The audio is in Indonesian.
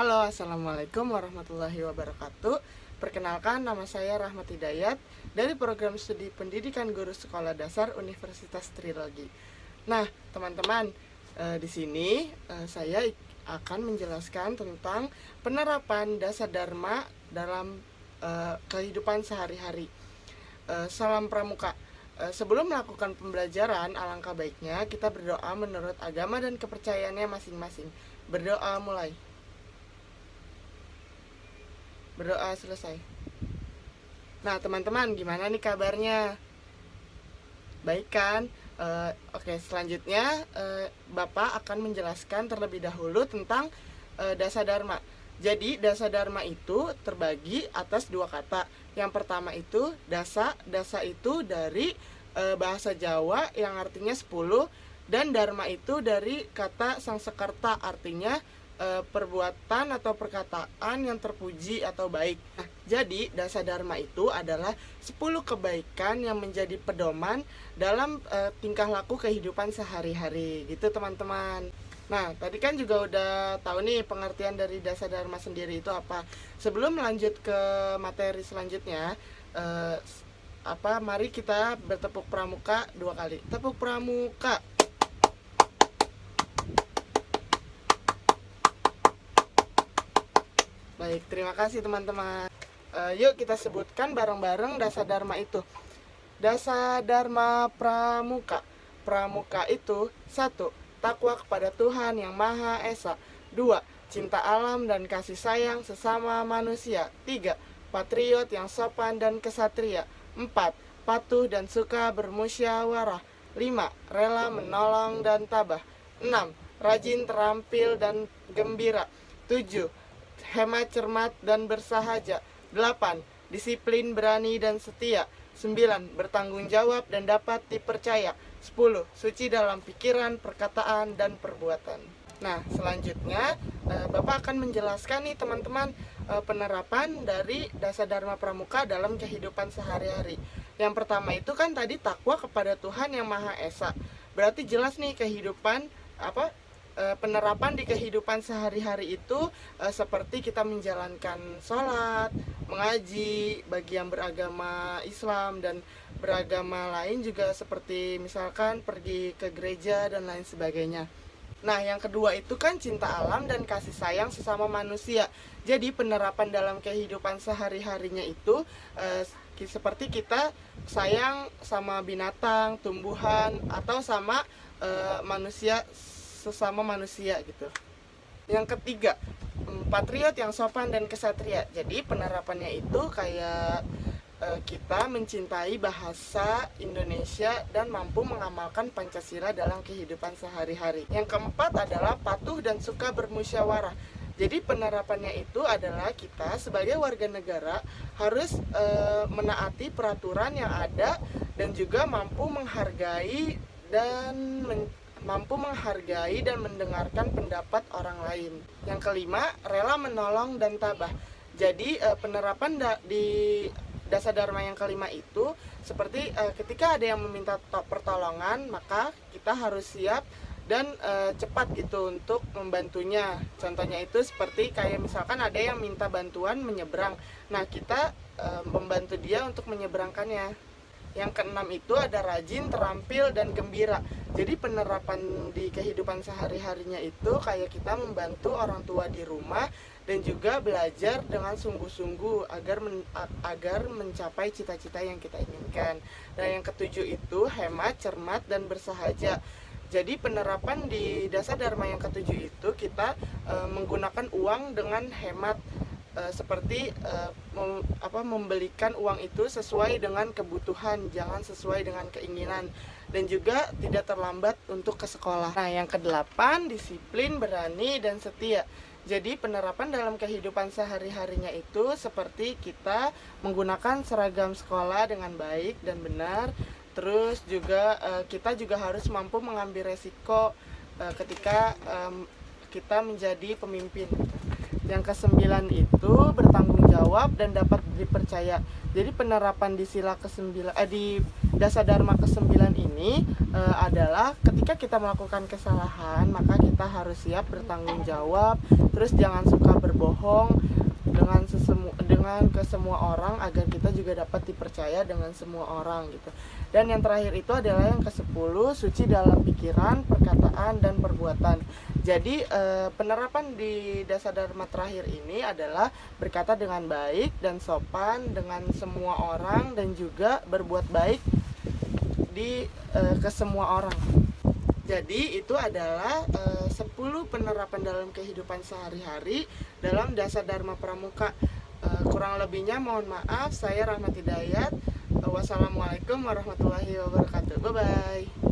Halo, Assalamualaikum warahmatullahi wabarakatuh. Perkenalkan, nama saya Rahmat Hidayat dari Program Studi Pendidikan Guru Sekolah Dasar Universitas Trilogi. Nah, teman-teman, di sini saya akan menjelaskan tentang penerapan dasar dharma dalam kehidupan sehari-hari. Salam Pramuka. Sebelum melakukan pembelajaran, alangkah baiknya kita berdoa menurut agama dan kepercayaannya masing-masing. Berdoa mulai. Berdoa selesai. Nah, teman-teman, gimana nih kabarnya? Baik kan? Oke, selanjutnya Bapak akan menjelaskan terlebih dahulu tentang dasa dharma. Jadi, dasa dharma itu terbagi atas dua kata. Yang pertama itu dasa. Dasa itu dari bahasa Jawa yang artinya 10, dan dharma itu dari kata Sangsekerta, artinya perbuatan atau perkataan yang terpuji atau baik. Nah, jadi dasa dharma itu adalah 10 kebaikan yang menjadi pedoman dalam tingkah laku kehidupan sehari-hari gitu, teman-teman. Nah, tadi kan juga udah tahu nih pengertian dari dasa dharma sendiri itu apa. Sebelum lanjut ke materi selanjutnya, mari kita bertepuk pramuka 2 kali. Tepuk pramuka. Baik, terima kasih teman-teman. Yuk kita sebutkan bareng-bareng dasa dharma itu. Dasa dharma pramuka. Pramuka itu 1. Takwa kepada Tuhan Yang Maha Esa. 2. Cinta alam dan kasih sayang sesama manusia. 3. Patriot yang sopan dan kesatria. 4. Patuh dan suka bermusyawarah. 5. Rela menolong dan tabah. 6. Rajin, terampil dan gembira. 7. Hemat, cermat, dan bersahaja. 8. Disiplin, berani, dan setia. 9. Bertanggung jawab dan dapat dipercaya. 10. Suci dalam pikiran, perkataan, dan perbuatan. Nah, selanjutnya Bapak akan menjelaskan nih teman-teman penerapan dari dasa dharma pramuka dalam kehidupan sehari-hari. Yang pertama itu kan tadi takwa kepada Tuhan Yang Maha Esa. Berarti jelas nih kehidupan penerapan di kehidupan sehari-hari itu seperti kita menjalankan sholat, mengaji, bagi yang beragama Islam dan beragama lain juga seperti misalkan pergi ke gereja dan lain sebagainya. Nah, yang kedua itu kan cinta alam dan kasih sayang sesama manusia. Jadi penerapan dalam kehidupan sehari-harinya itu seperti kita sayang sama binatang, tumbuhan, atau sama manusia, sesama manusia gitu. Yang ketiga, patriot yang sopan dan kesatria. Jadi penerapannya itu kayak kita mencintai bahasa Indonesia dan mampu mengamalkan Pancasila dalam kehidupan sehari-hari. Yang keempat adalah patuh dan suka bermusyawarah. Jadi penerapannya itu adalah kita sebagai warga negara harus menaati peraturan yang ada dan juga mampu menghargai dan mendengarkan pendapat orang lain. Yang kelima, rela menolong dan tabah. Jadi penerapan di dasa dharma yang kelima itu seperti ketika ada yang meminta pertolongan, maka kita harus siap dan cepat gitu untuk membantunya. Contohnya itu seperti kayak misalkan ada yang minta bantuan menyeberang. Nah, kita membantu dia untuk menyeberangkannya. Yang keenam itu ada rajin, terampil, dan gembira. Jadi penerapan di kehidupan sehari-harinya itu kayak kita membantu orang tua di rumah dan juga belajar dengan sungguh-sungguh agar mencapai cita-cita yang kita inginkan. Dan yang ketujuh itu hemat, cermat, dan bersahaja. Jadi penerapan di dasa dharma yang ketujuh itu kita menggunakan uang dengan hemat. Seperti membelikan uang itu sesuai dengan kebutuhan, jangan sesuai dengan keinginan, dan juga tidak terlambat untuk ke sekolah. Nah, yang kedelapan, disiplin, berani, dan setia. Jadi penerapan dalam kehidupan sehari-harinya itu seperti kita menggunakan seragam sekolah dengan baik dan benar. Terus juga kita juga harus mampu mengambil resiko ketika kita menjadi pemimpin. Yang kesembilan itu bertanggung jawab dan dapat dipercaya. Jadi penerapan di sila ke-9 di dasar dharma ke-9 ini adalah ketika kita melakukan kesalahan, maka kita harus siap bertanggung jawab. Terus jangan suka berbohong dengan ke semua orang agar kita juga dapat dipercaya dengan semua orang gitu. Dan yang terakhir itu adalah yang ke-10, suci dalam pikiran, perkataan, dan perbuatan. Jadi penerapan di dasar dharma terakhir ini adalah berkata dengan baik dan sopan dengan semua orang, dan juga berbuat baik ke semua orang. Jadi itu adalah 10 penerapan dalam kehidupan sehari-hari dalam dasar dharma pramuka. Kurang lebihnya mohon maaf. Saya Rahmat Hidayat. Wassalamualaikum warahmatullahi wabarakatuh. Bye bye.